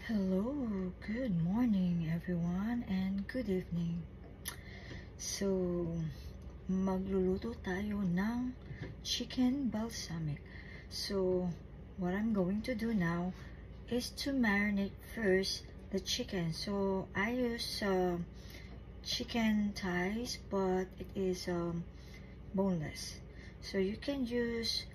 Hello, good morning everyone and good evening. So, magluluto tayo ng chicken balsamic. So, what I'm going to do now is to marinate first the chicken. So, I use chicken thighs, but it is boneless. So, you can use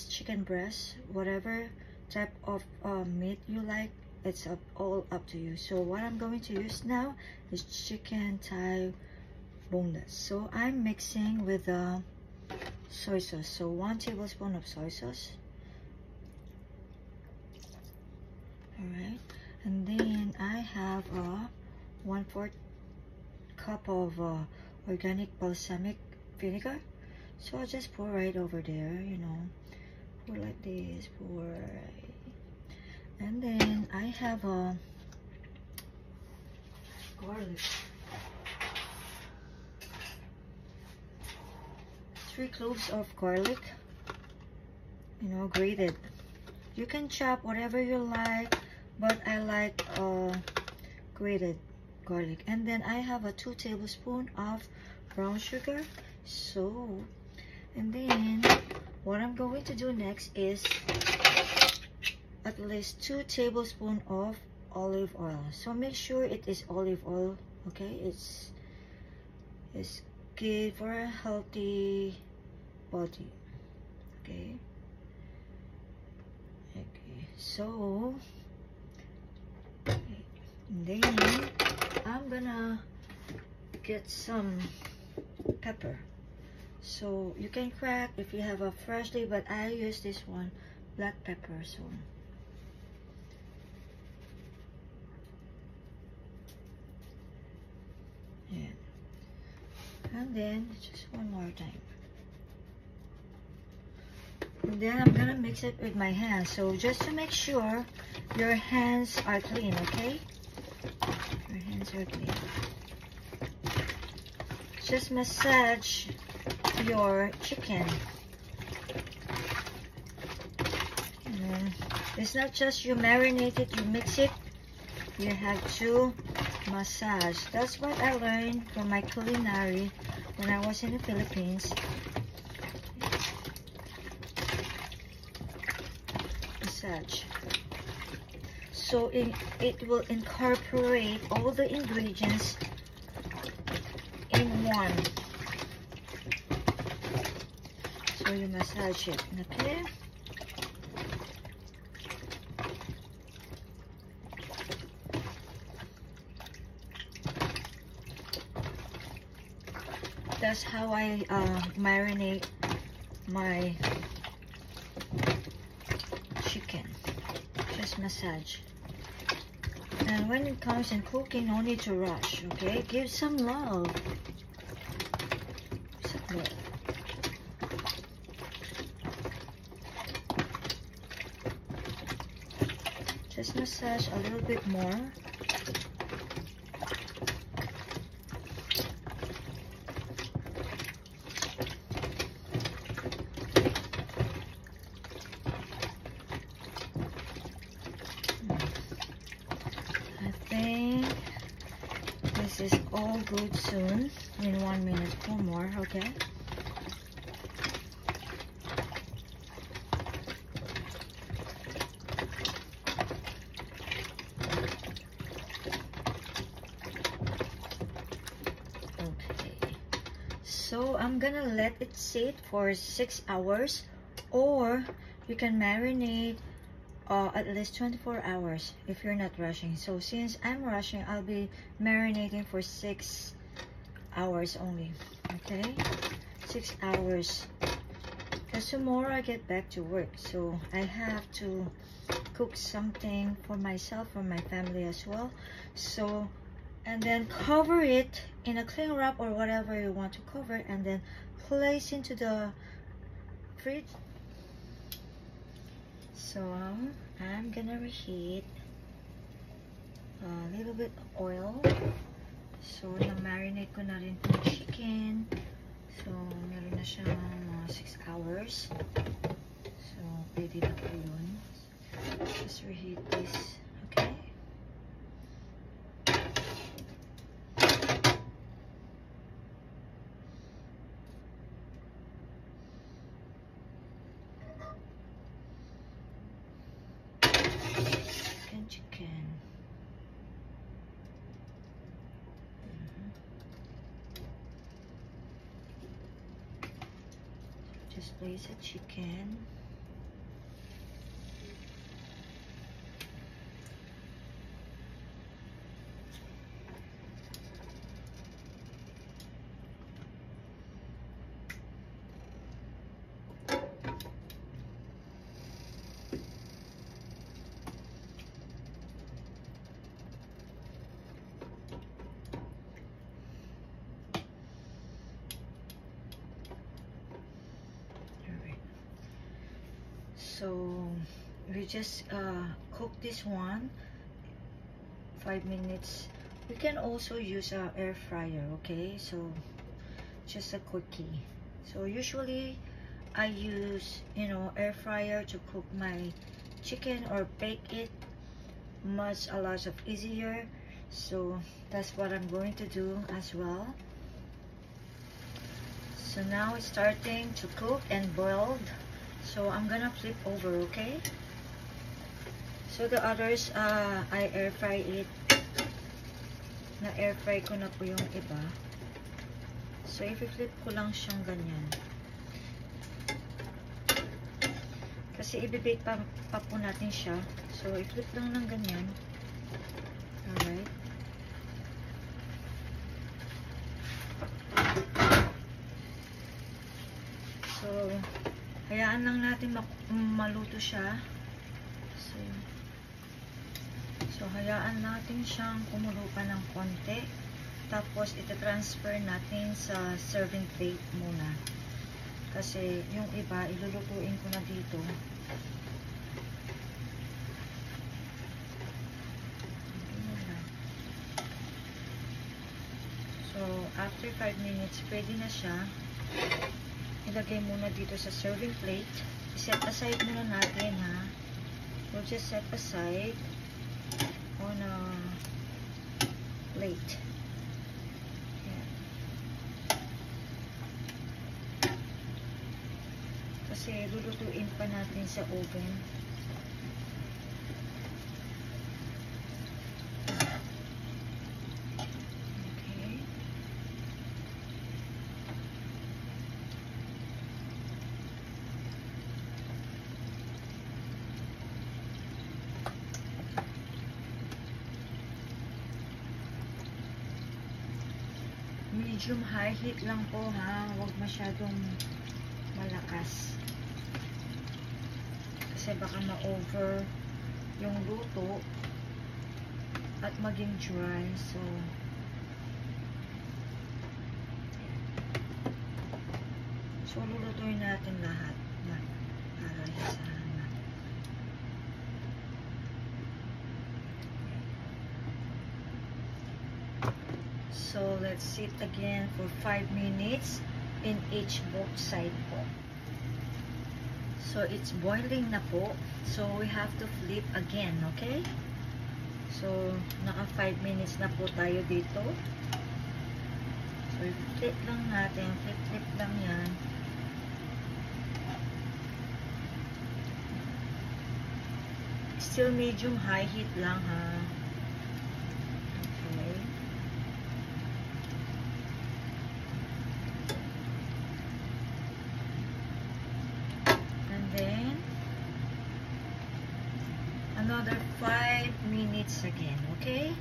chicken breast, whatever type of meat you like. It's all up to you. So what I'm going to use now is chicken thigh boneless. So I'm mixing with soy sauce. So 1 tablespoon of soy sauce. Alright, and then I have 1/4 cup of organic balsamic vinegar. So I'll just pour right over there, pour like this, pour right. And then I have garlic, 3 cloves of garlic, grated. You can chop whatever you like, but I like grated garlic. And then I have a 2 tablespoons of brown sugar. So, and then what I'm going to do next is at least 2 tablespoons of olive oil. So make sure it is olive oil, okay? It's good for a healthy body, okay? So then I'm gonna get some pepper. So you can crack if you have a freshly, but I use this one, black pepper. So yeah, and then just one more time, and then I'm gonna mix it with my hands. So just to make sure your hands are clean, okay? Your hands are clean. Just massage your chicken. And it's not just you marinate it, you mix it. You have to massage. That's what I learned from my culinary when I was in the Philippines. Massage. So it will incorporate all the ingredients in one. So you massage it, okay? That's how I marinate my chicken. Just massage. And when it comes in cooking, no need to rush, okay? Give some love. Some love. Just massage a little bit more. This is all good soon. In 1 minute or more, okay? Okay. So I'm gonna let it sit for 6 hours, or you can marinate at least 24 hours if you're not rushing. So since I'm rushing, I'll be marinating for 6 hours only, okay? 6 hours, because tomorrow I get back to work, so I have to cook something for myself, for my family as well. So, and then cover it in a cling wrap or whatever you want to cover, and then place into the fridge. So I'm gonna reheat a little bit of oil. So na-marinate ko na rin yung chicken. So meron na siyang 6 hours. So pwede na po yun. just reheat this, okay? Chicken. Just place a chicken. So we just cook this one 5 minutes. We can also use our air fryer, okay? So just a quickie. So usually I use, you know, air fryer to cook my chicken or bake it a lot of easier. So that's what I'm going to do as well. So now it's starting to cook and boiled. So I'm gonna flip over, okay? So the others, I air fry it. Na air fry ko na po yung iba. So i-flip ko lang siyang ganyan. Kasi i-bake pa po natin siya. So i-flip lang ng ganyan. Alright. So hayaan lang natin maluto siya. So hayaan natin siyang kumulo pa ng konti. Tapos ita-transfer natin sa serving plate muna. Kasi yung iba ilulutuin ko na dito. So after 5 minutes, pwede na siya. Ilagay muna dito sa serving plate. Set aside muna natin, ha. We'll just set aside on a plate. Ayan. Kasi lulutuin pa natin sa oven. Medium high heat lang po, ha. Huwag masyadong malakas. Kasi baka ma-over yung luto at maging dry. So lulutuin natin lahat na para isahan natin. So let's sit again for 5 minutes in each both side po. So it's boiling na po. So we have to flip again, okay? So naka 5 minutes na po tayo dito. So flip lang natin, flip lang yan. Still medium high heat lang, ha. Okay. And then another 5 minutes again, okay?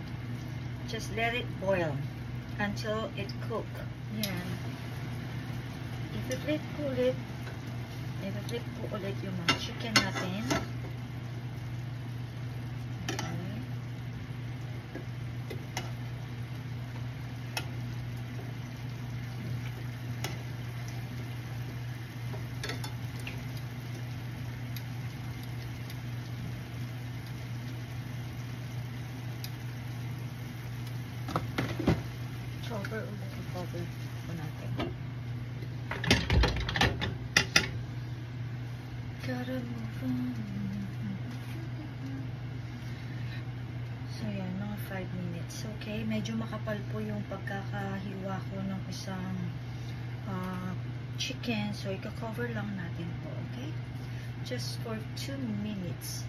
Just let it boil until it cook. Yan. I-flip ko ulit yung mga chicken natin. Cover po natin. Gotta move on. 5 minutes. Okay, medyo makapal po yung pagkakahiwa ko ng isang chicken. So, ika-cover lang natin po. Okay? Just for 2 minutes.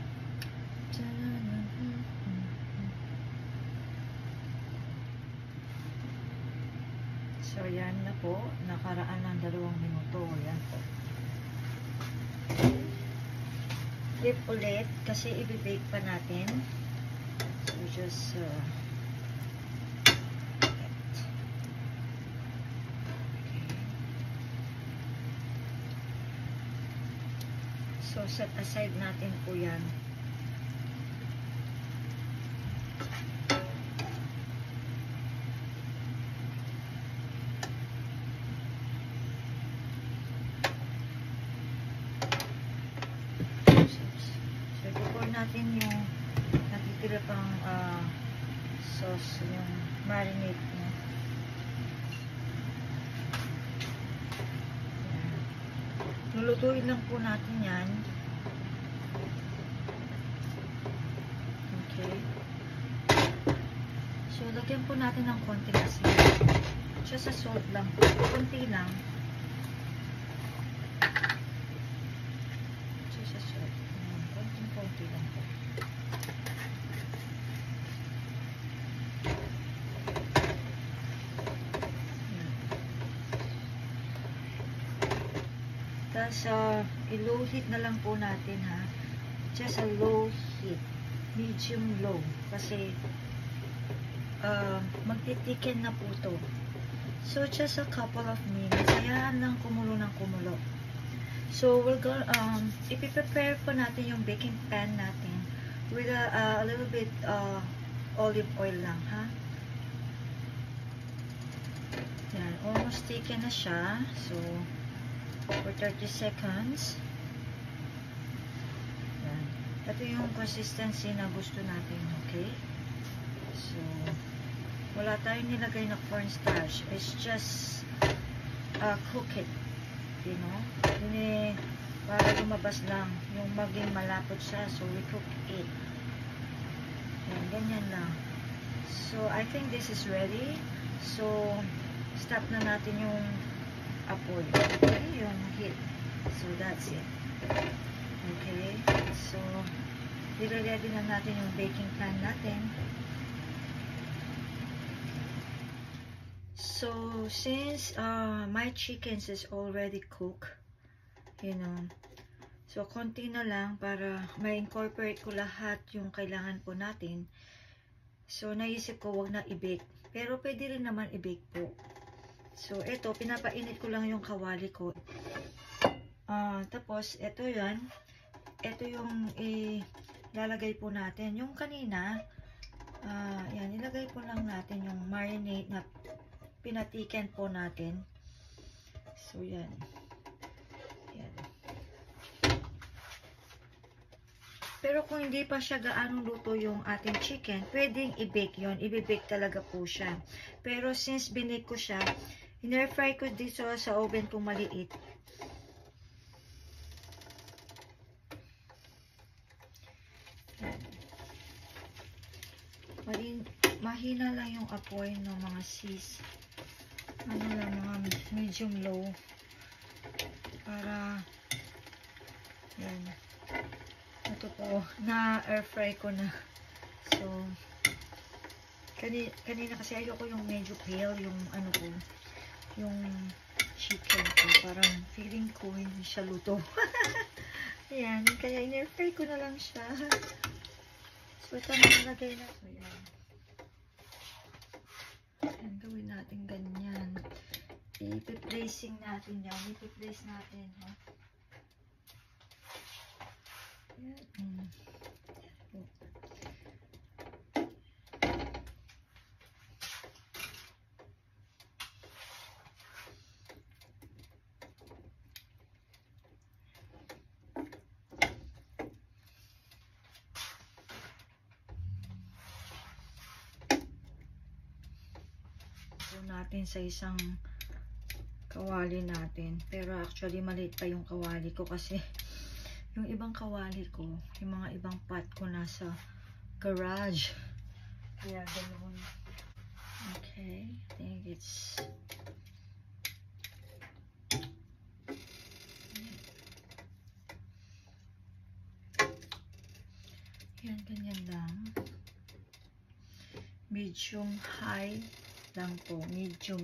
So, yan na po. Nakaraan ng 2 minuto. Yan po. Flip ulit kasi i-bake pa natin. So, just so, set aside natin po yan. Natin yung natitira pang sauce, yung marinade niya. Lulutuin lang po natin yan. Okay. So, lagyan po natin ng konting asin. Just sa salt lang po. Konti lang. Just sa salt. Konti lang po. Tapos, i-low heat na lang po natin, ha. Just a low heat. Medium low. Kasi, magtitiken na po to. So, just a couple of minutes. Hayaan lang kumulo ng kumulo. So, we're going, ipiprepare po natin yung baking pan natin with a little bit olive oil lang, ha? Yan, almost taken na siya. So, for 30 seconds. Yan. Ito yung consistency na gusto natin, okay? So, wala tayong nilagay na cornstarch. It's just cook it. You know, para lumabas lang yung maging malapot siya. So, we cook it. Yan, ganyan lang. So, I think this is ready. So, stop na natin yung apoy. Okay, yung heat. So, that's it. Okay, so, i-ready na natin yung baking pan natin. So, since my chickens is already cooked, you know, so, konti na lang para ma-incorporate ko lahat yung kailangan po natin. So, naisip ko wag na i-bake. Pero, pwede rin naman i-bake po. So, ito, pinapainit ko lang yung kawali ko. Tapos, ito yan. Ito yung ilalagay po natin. Yung kanina, yan, ilagay po lang natin yung marinade na pinatiken po natin. So, yan. Yan. Pero kung hindi pa siya gaano luto yung ating chicken, pwedeng i-bake yun. I-bake talaga po siya. Pero since binake ko siya, in-air-fry ko dito sa oven kung maliit. Yan. Mahina lang yung apoy ng mga sis. Ano lang, mga medium low. Para, yan. Ito po, na-air fry ko na. So, kanina kasi ayoko yung medyo pale, yung ano ko, yung chicken ko. Parang feeling ko hindi siya luto. Ayan, kaya in-air fry ko na lang siya. So, ito na nalagay na ko yan. Ayan, gawin natin ganyan. I-placing natin yan. I-place natin, ha? Ayan. Natin sa isang kawali natin, pero actually maliit pa yung kawali ko kasi yung ibang kawali ko, yung mga ibang pot ko nasa garage. Kaya ganoon. Okay, I think it's yan, ganyan lang. Medium high lang po. Medium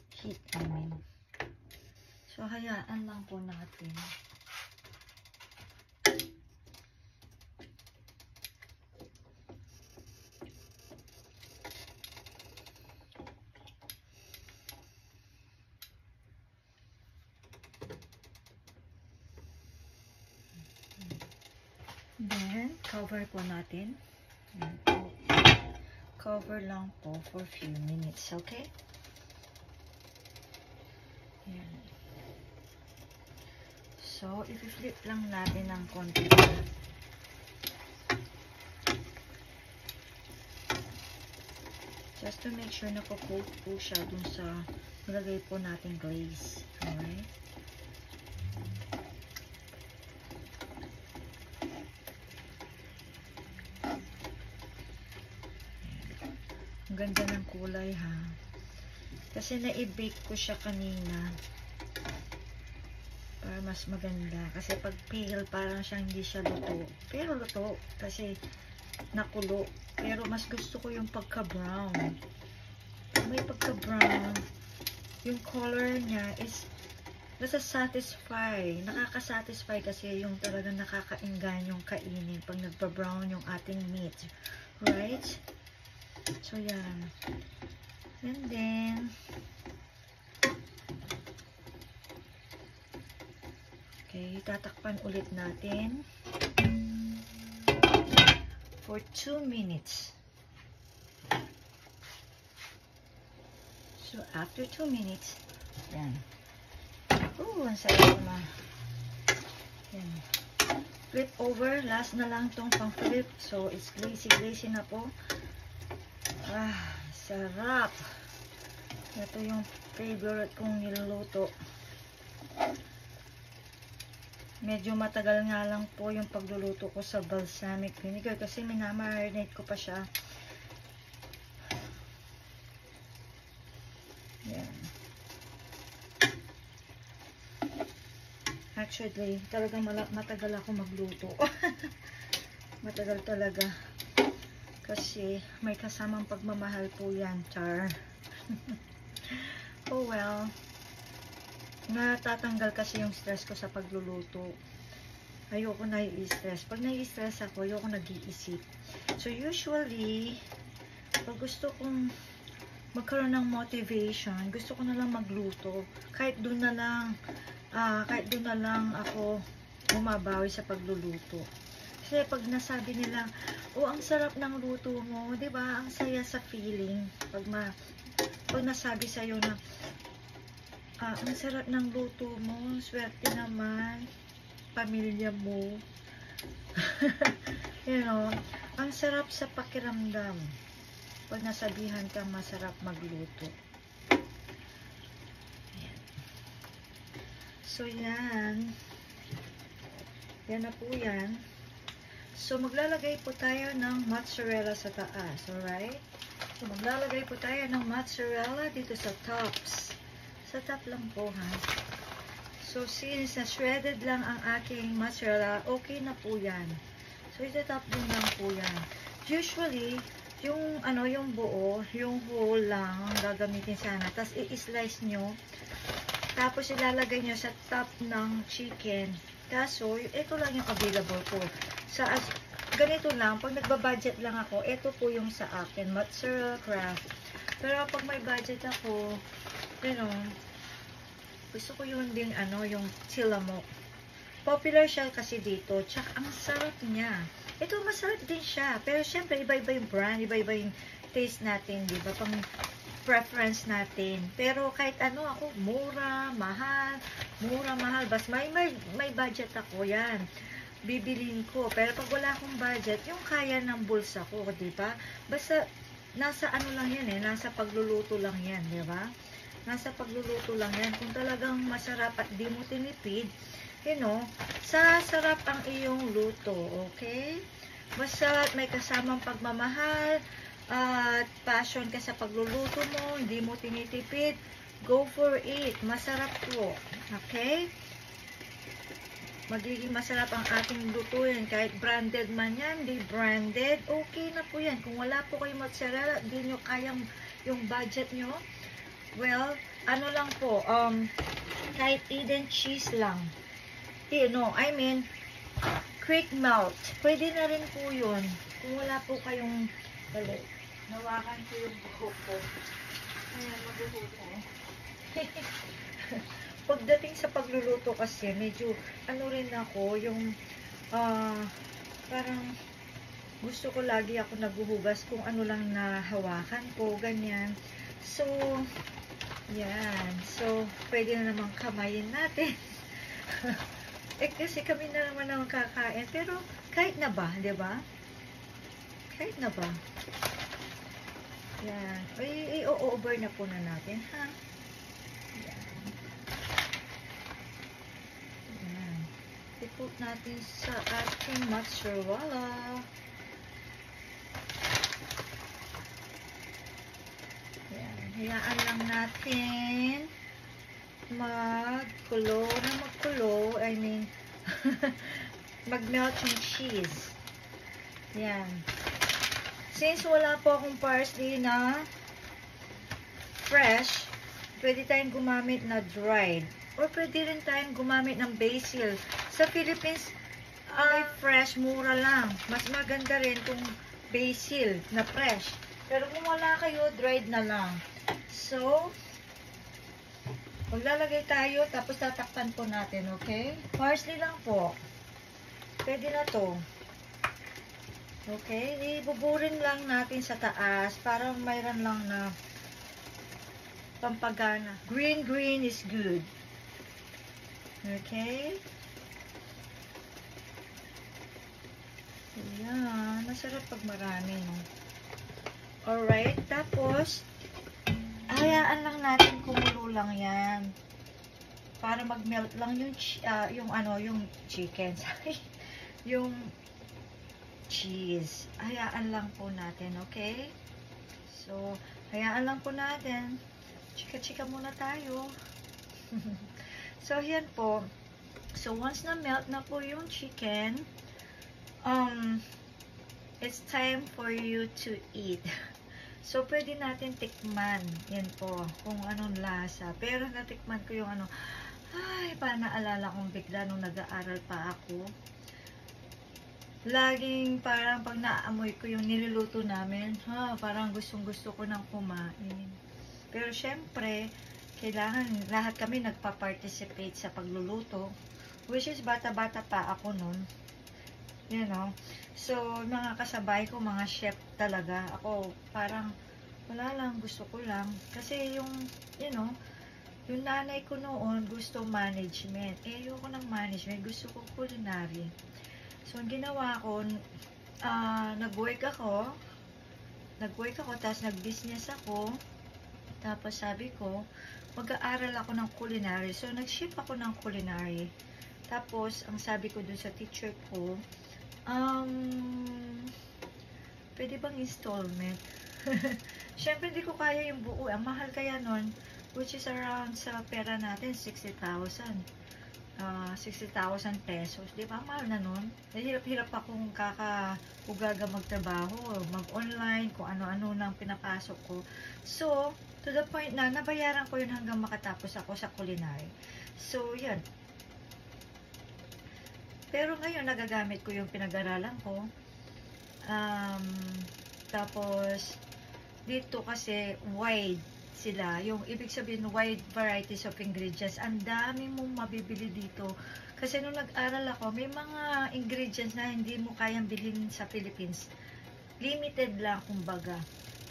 heat, I mean. So, hayaan lang po natin. Then, cover po natin. Cover lang po for few minutes, okay? Yan. So, i-flip lang natin ng konti. Just to make sure na po-coat po siya dun sa nilagay po natin glaze. Alright? Ang ganda ng kulay, ha? Kasi na-i-bake ko siya kanina para mas maganda. Kasi pag pale, parang siyang hindi siya luto. Pero luto kasi nakulo. Pero mas gusto ko yung pagka-brown. May pagka-brown. Yung color niya is nasa-satisfy. Nakaka-satisfy kasi yung talagang nakakainggan yung kainin pag nagpa-brown yung ating meat. Right? So, yan. And then, okay, tatakpan ulit natin for 2 minutes. So, after 2 minutes, yan. Ooh, ang sarap na. Yan. Flip over. Last na lang tong pang flip. So, it's glazy na po. Ah, sarap. Ito yung favorite kong niluluto. Medyo matagal nga lang po yung pagluluto ko sa balsamic vinegar kasi minamarinate ko pa siya. Yan. Actually, talagang matagal ako magluto. Matagal talaga. Kasi may kasamang pagmamahal po yan, char. Oh well. Natatanggal kasi yung stress ko sa pagluluto. Ayoko na i-stress. Pag nai-stress ako, ayoko nag-iisip. So usually, pag gusto kong magkaroon ng motivation, gusto ko na lang magluto. Kahit doon na lang ako bumabawi sa pagluluto. Kasi pag nasabi nila, oh, ang sarap ng luto mo, 'di ba? Ang saya sa feeling pag nasabi sa iyo na ang sarap ng luto mo, swerte naman, pamilya mo. You know, ang sarap sa pakiramdam pag nasabihan ka masarap magluto. Ayan. So, yan. Yan na po yan. So, maglalagay po tayo ng mozzarella sa taas. Alright? So, maglalagay po tayo ng mozzarella dito sa tops. Sa top lang po, ha? So, since na-shredded lang ang aking mozzarella, okay na po yan. So, itatop din lang po yan. Usually, yung buo, yung whole lang ang gagamitin sana. Tapos, i-slice nyo. Tapos, ilalagay nyo sa top ng chicken. Kaso, ito lang yung available ko. Ganito lang, pag nagbabudget lang ako, ito po yung sa akin, mozzarella craft. Pero pag may budget ako, gusto ko yun din, yung Tillamook. Popular siya kasi dito, tsaka ang sarap niya. Ito, masarap din siya. Pero syempre, iba-iba yung brand, iba-iba yung taste natin, di ba? Pang preference natin. Pero kahit ako, mura, mahal, bas may budget ako, yan. Bibilin ko. Pero pag wala akong budget, yung kaya ng bulsa ko, di ba? Basta, nasa lang yan nasa pagluluto lang yan, di ba? Nasa pagluluto lang yan. Kung talagang masarap at di mo tinipid, sasarap ang iyong luto, okay? Basta may kasamang pagmamahal, at passion ka sa pagluluto mo, hindi mo tinitipid, go for it. Masarap po. Okay? Magiging masarap ang ating lutuin. Kahit branded man yan, hindi branded, okay na po yan. Kung wala po kayong mozzarella, hindi nyo kayang yung budget nyo, well, ano lang po, kahit Eden cheese lang. I mean, quick melt. Pwede na rin po yun. Kung wala po kayong, dali, nawakan ko yung buhok ko. Ayan, magbuhok ko. Pagdating sa pagluluto kasi, medyo, ano rin ako, yung, parang, gusto ko lagi ako naghuhugas kung ano lang na hawakan ko, ganyan. So, yan. So, pwede na namang kamayin natin. Kasi kami na naman ang kakain. Pero, kahit na ba, di ba? Kahit na ba? Yan. I-over na po na natin, ha? Yan. Yan. I-put natin sa ating mozzarella. Yan. Hayaan lang natin magkulo. I mean, mag-melt yung cheese. Yan. Since wala po akong parsley na fresh, pwede tayong gumamit na dried. Or pwede rin tayong gumamit ng basil. Sa Philippines, fresh, mura lang. Mas maganda rin kung basil na fresh. Pero kung wala kayo, dried na lang. So, maglalagay tayo, tapos tatakpan po natin, okay? Parsley lang po. Pwede na to. Okay? Ibuburin lang natin sa taas para mayroon lang na pampagana. Green is good. Okay? Ayan. Masarap pag marami, no? Alright. Tapos, hayaan lang natin kumulo lang yan. Para mag-melt lang yung chicken. Sorry. Yung cheese. Hayaan lang po natin, okay? So, hayaan lang po natin. Chika-chika muna tayo. So, yan po. So, once na melt na po yung chicken, it's time for you to eat. So, pwede natin tikman. Yan po, kung anong lasa. Pero natikman ko yung parang naalala kong bigla nung nag-aaral pa ako. Laging parang pag naamoy ko yung niluluto namin, parang gustong-gusto ko nang kumain. Pero syempre, kailangan lahat kami nagpa-participate sa pagluluto. Which is bata-bata pa ako nun. You know? So, mga kasabay ko, mga chef talaga. Ako, parang, wala lang, gusto ko lang. Kasi yung, yung nanay ko noon, gusto management. Ayoko ng management, gusto ko culinary. So, ang ginawa ko, nag-work ako, tapos nag-business ako, tapos sabi ko, mag-aaral ako ng culinary. So, nag-ship ako ng culinary. Tapos, ang sabi ko dun sa teacher ko, pwede bang installment? Siyempre, hindi ko kaya yung buo. Ang mahal kaya nun, which is around sa pera natin, 60,000. 60,000 pesos. Di ba? Mahal na nun. Hirap-hirap akong ugaga magtrabaho, mag-online, kung ano-ano nang pinapasok ko. So, to the point na, nabayaran ko yun hanggang makatapos ako sa culinary. So, yun. Pero ngayon, nagagamit ko yung pinag-aralan ko. Tapos, dito kasi, wide sila. Yung ibig sabihin, wide varieties of ingredients. Ang dami mong mabibili dito. Kasi nung nag-aral ako, may mga ingredients na hindi mo kayang bilhin sa Philippines. Limited lang, kumbaga.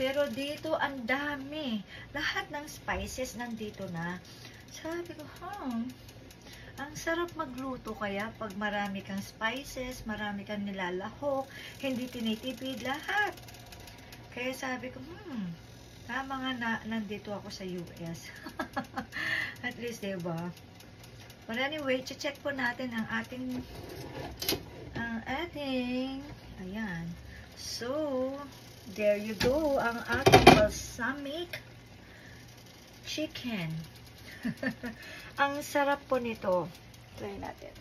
Pero dito, ang dami. Lahat ng spices nandito na. Sabi ko, ang sarap magluto kaya pag marami kang spices, marami kang nilalahok, hindi tinitipid lahat. Kaya sabi ko, tama nga nandito ako sa US. At least, diba? But anyway, check po natin ang ating, ayan. So, there you go, ang ating balsamic chicken. Ang sarap po nito. Try natin.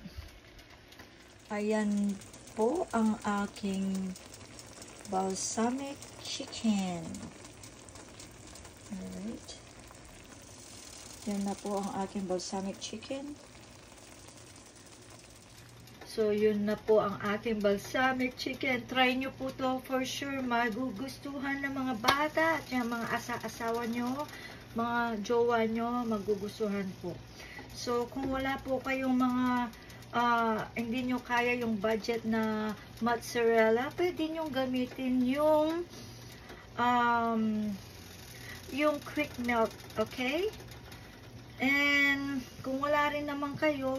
Ayan po ang aking balsamic chicken. Alright. Yan na po ang aking balsamic chicken. So, yun na po ang ating balsamic chicken. Try nyo po to for sure. Magugustuhan ng mga bata at yung mga asawa nyo, mga jowa nyo, magugustuhan po. So, kung wala po kayong mga, hindi nyo kaya yung budget na mozzarella, pwede nyo gamitin yung quick melt, okay? And, kung wala rin naman kayo,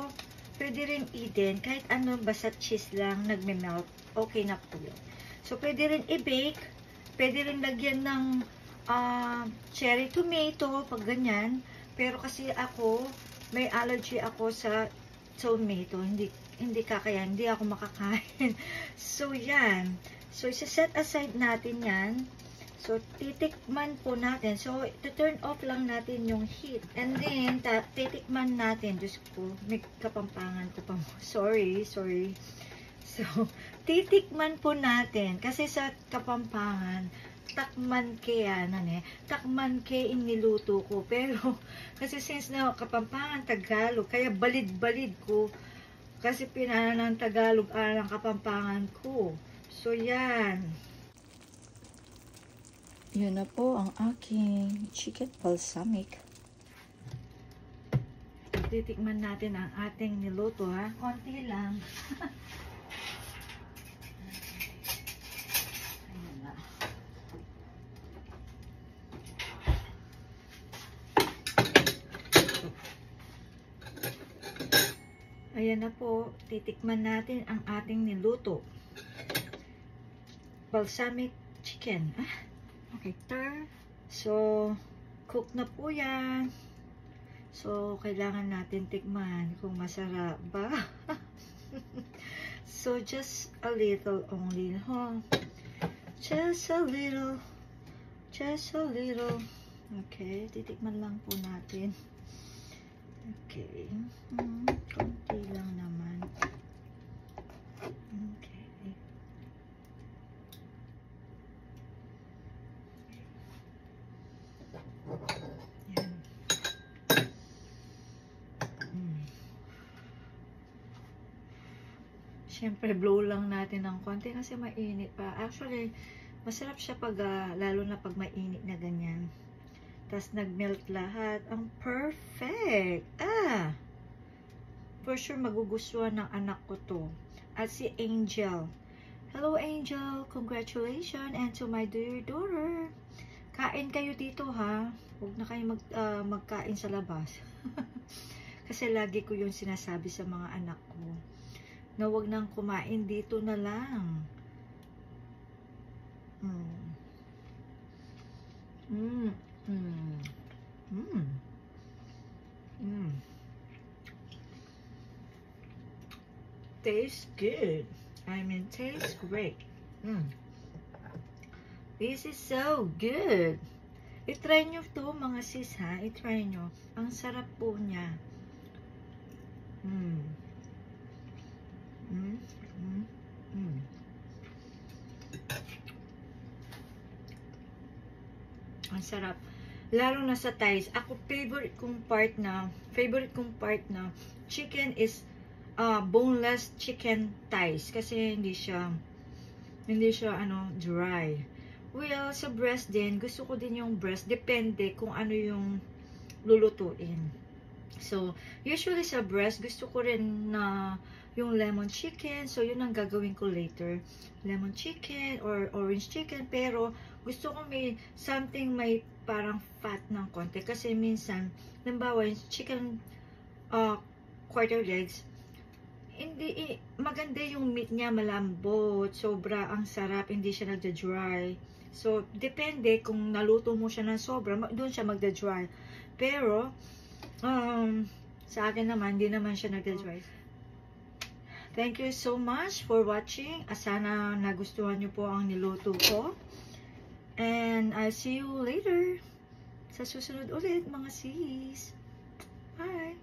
pwede rin i-din, kahit ano, basta cheese lang, nagme-melt, okay na po yun. So, pwede rin i-bake, pwede rin lagyan ng cherry tomato, pag ganyan. Pero kasi ako, may allergy ako sa tomato, hindi kakayan, hindi ako makakain. So, yan. So, isa-set aside natin yan. So, titikman po natin. So, turn off lang natin yung heat. And then, titikman natin. Diyos ko, may kapampangan ko pa. Sorry. So, titikman po natin. Kasi sa kapampangan, takman ke takman ke iniluto ko. Pero, kasi since na kapampangan Tagalog, kaya balid-balid ko. Kasi pinana ng Tagalog ang kapampangan ko. So, yan. Yun na po ang aking chicken balsamic. Titikman natin ang ating niluto, ha. Konti lang. Ayan na. Ayan na po. Titikman natin ang ating niluto. Balsamic chicken. Okay, so, cook na po yan. So, kailangan natin tikman kung masarap ba. So, just a little only, huh? Just a little. Okay, titikman lang po natin. Okay. Konti lang naman. Okay. Yan. Siyempre, blow lang natin ng konti kasi mainit pa. Actually, masarap siya pag, lalo na pag mainit na ganyan. Tapos, nag-melt lahat. Ang perfect! For sure, magugustuhan ng anak ko to. At si Angel. Hello, Angel! Congratulations! And to my dear daughter. Kain kayo dito, ha? Huwag na kayo magkain sa labas. Kasi lagi ko yung sinasabi sa mga anak ko. Na huwag nang kumain dito na lang. Tastes good. I mean, tastes great. This is so good. I-try nyo to, mga sis, ha? I-try nyo. Ang sarap po niya. Ang sarap. Lalo na sa thighs. Ako, favorite kong part na chicken is boneless chicken thighs. Kasi hindi siya dry. Well, sa breast din, gusto ko din yung breast. Depende kung ano yung lulutuin. So, usually sa breast, gusto ko rin na yung lemon chicken. So, yun ang gagawin ko later. Lemon chicken or orange chicken. Pero, gusto ko may parang fat ng konti. Kasi minsan, halimbawa, yung chicken quarter legs, maganda yung meat niya, malambot. Sobra ang sarap. Hindi siya nagda-dry. So, depende kung naluto mo siya ng sobra, doon siya magda-dry. Pero, sa akin naman, hindi naman siya nagda-dry. Thank you so much for watching. Sana nagustuhan niyo po ang niluto ko. And I'll see you later sa susunod ulit mga sis. Bye!